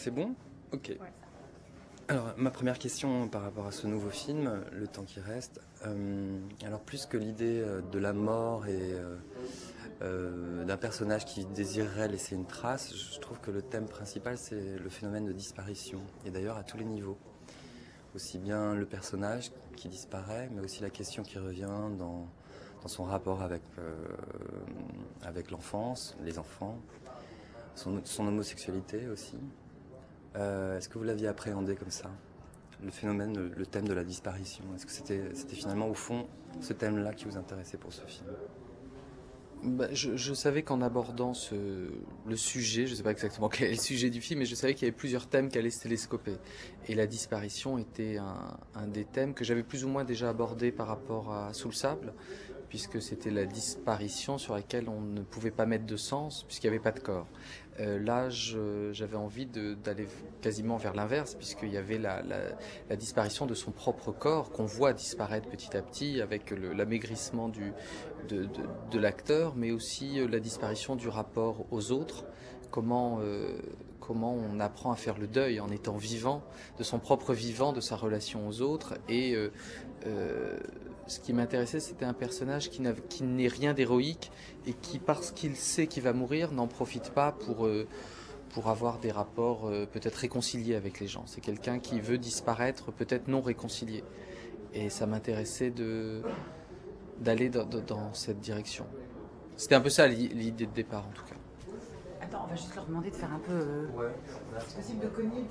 C'est bon? Ok. Ouais. Alors, ma première question par rapport à ce nouveau film, Le temps qui reste. Alors, plus que l'idée de la mort et d'un personnage qui désirerait laisser une trace, je trouve que le thème principal, c'est le phénomène de disparition. Et d'ailleurs, à tous les niveaux. Aussi bien le personnage qui disparaît, mais aussi la question qui revient dans son rapport avec l'enfance, les enfants, son homosexualité aussi. Est-ce que vous l'aviez appréhendé comme ça? Le phénomène, le thème de la disparition. Est-ce que c'était finalement au fond ce thème-là qui vous intéressait pour ce film? Je savais qu'en abordant le sujet, je ne sais pas exactement quel est le sujet du film, mais je savais qu'il y avait plusieurs thèmes qui allaient se télescoper. Et la disparition était un des thèmes que j'avais plus ou moins déjà abordé par rapport à Sous le sable, puisque c'était la disparition sur laquelle on ne pouvait pas mettre de sens, puisqu'il n'y avait pas de corps. Là, j'avais envie d'aller quasiment vers l'inverse, puisqu'il y avait la disparition de son propre corps, qu'on voit disparaître petit à petit, avec l'amaigrissement de l'acteur, mais aussi la disparition du rapport aux autres, comment on apprend à faire le deuil en étant vivant, de son propre vivant, de sa relation aux autres. Et ce qui m'intéressait, c'était un personnage qui n'est rien d'héroïque et qui, parce qu'il sait qu'il va mourir, n'en profite pas pour avoir des rapports peut-être réconciliés avec les gens. C'est quelqu'un qui veut disparaître, peut-être non réconcilié. Et ça m'intéressait d'aller dans cette direction. C'était un peu ça l'idée de départ, en tout cas. Attends, on va juste leur demander de faire un peu... C'est possible de cogner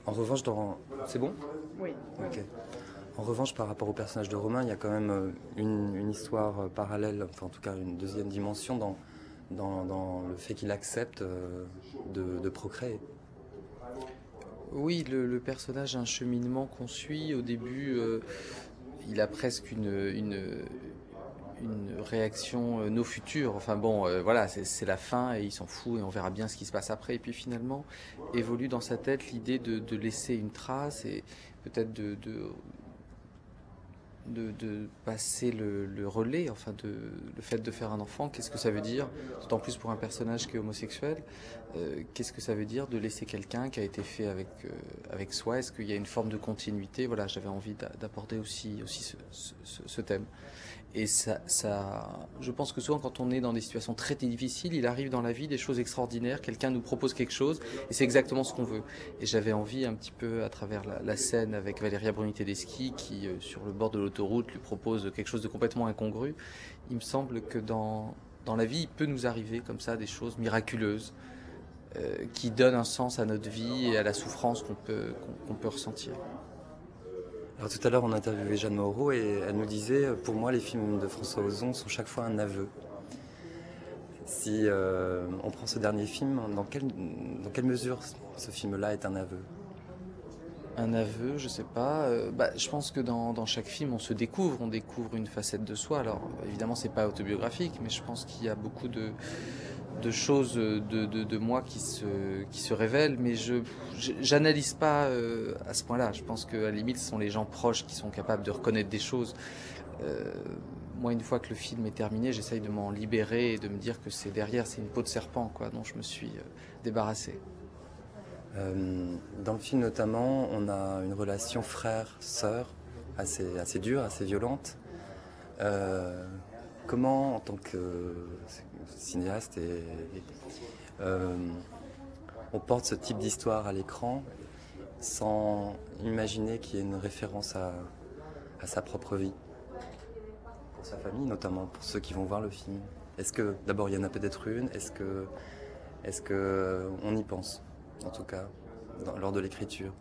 En revanche, c'est bon? Oui. Ok. En revanche, par rapport au personnage de Romain, il y a quand même une histoire parallèle, enfin en tout cas une deuxième dimension dans le fait qu'il accepte de procréer. Oui, le personnage a un cheminement qu'on suit. Au début, il a presque une réaction no future. Enfin bon, voilà, c'est la fin et il s'en fout et on verra bien ce qui se passe après. Et puis finalement, évolue dans sa tête l'idée de laisser une trace et peut-être de passer le relais, enfin le fait de faire un enfant, qu'est-ce que ça veut dire, d'autant plus pour un personnage qui est homosexuel, qu'est-ce que ça veut dire de laisser quelqu'un qui a été fait avec soi, est-ce qu'il y a une forme de continuité? Voilà, j'avais envie d'aborder aussi ce thème. Et ça, je pense que souvent quand on est dans des situations très difficiles, il arrive dans la vie des choses extraordinaires, quelqu'un nous propose quelque chose et c'est exactement ce qu'on veut. Et j'avais envie un petit peu à travers la scène avec Valéria Bruni-Tedeschi qui sur le bord de l'autoroute lui propose quelque chose de complètement incongru. Il me semble que dans la vie il peut nous arriver comme ça des choses miraculeuses qui donnent un sens à notre vie et à la souffrance qu'on peut ressentir. Alors tout à l'heure, on interviewait Jeanne Moreau et elle nous disait, pour moi, les films de François Ozon sont chaque fois un aveu. Si on prend ce dernier film, dans quelle mesure ce film-là est un aveu? Un aveu, je sais pas. Je pense que dans chaque film, on découvre une facette de soi. Alors évidemment, c'est pas autobiographique, mais je pense qu'il y a beaucoup de choses de moi qui se révèlent, mais j'analyse pas à ce point-là. Je pense qu'à la limite, ce sont les gens proches qui sont capables de reconnaître des choses. Moi, une fois que le film est terminé, j'essaye de m'en libérer et de me dire que c'est une peau de serpent, quoi, dont je me suis débarrassé. Dans le film notamment, on a une relation frère-sœur assez dure, assez violente. Comment, en tant que cinéaste, on porte ce type d'histoire à l'écran sans imaginer qu'il y ait une référence à sa propre vie, pour sa famille notamment, pour ceux qui vont voir le film? Est-ce que, d'abord, il y en a peut-être une? Est-ce que on y pense, en tout cas, lors de l'écriture?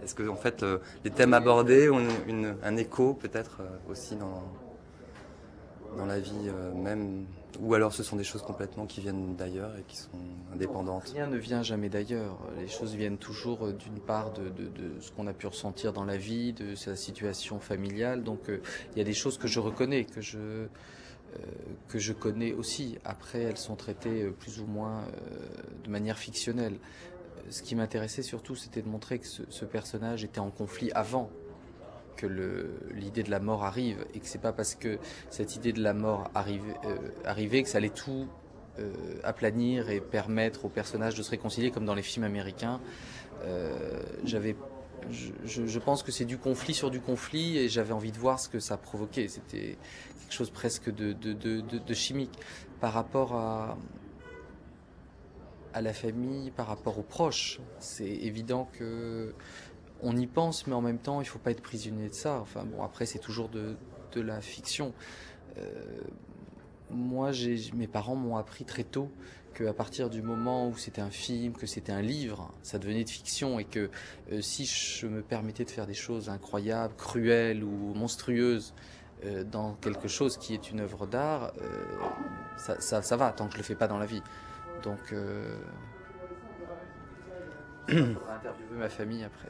Est-ce que, en fait, les thèmes abordés ont un écho, peut-être, aussi dans la vie même, ou alors ce sont des choses complètement qui viennent d'ailleurs et qui sont indépendantes? Rien ne vient jamais d'ailleurs. Les choses viennent toujours d'une part de ce qu'on a pu ressentir dans la vie, de sa situation familiale. Donc il y a des choses que je reconnais, que je connais aussi. Après, elles sont traitées plus ou moins de manière fictionnelle. Ce qui m'intéressait surtout, c'était de montrer que ce personnage était en conflit avant que l'idée de la mort arrive, et que c'est pas parce que cette idée de la mort arrivait que ça allait tout aplanir et permettre aux personnages de se réconcilier comme dans les films américains. Je pense que c'est du conflit sur du conflit et j'avais envie de voir ce que ça provoquait. C'était quelque chose presque de chimique par rapport à la famille, par rapport aux proches. C'est évident que on y pense, mais en même temps, il ne faut pas être prisonnier de ça. Enfin bon, après, c'est toujours de la fiction. Moi, mes parents m'ont appris très tôt qu'à partir du moment où c'était un film, que c'était un livre, ça devenait de fiction et que si je me permettais de faire des choses incroyables, cruelles ou monstrueuses dans quelque chose qui est une œuvre d'art, ça va tant que je le fais pas dans la vie. Donc, on va interviewer ma famille après.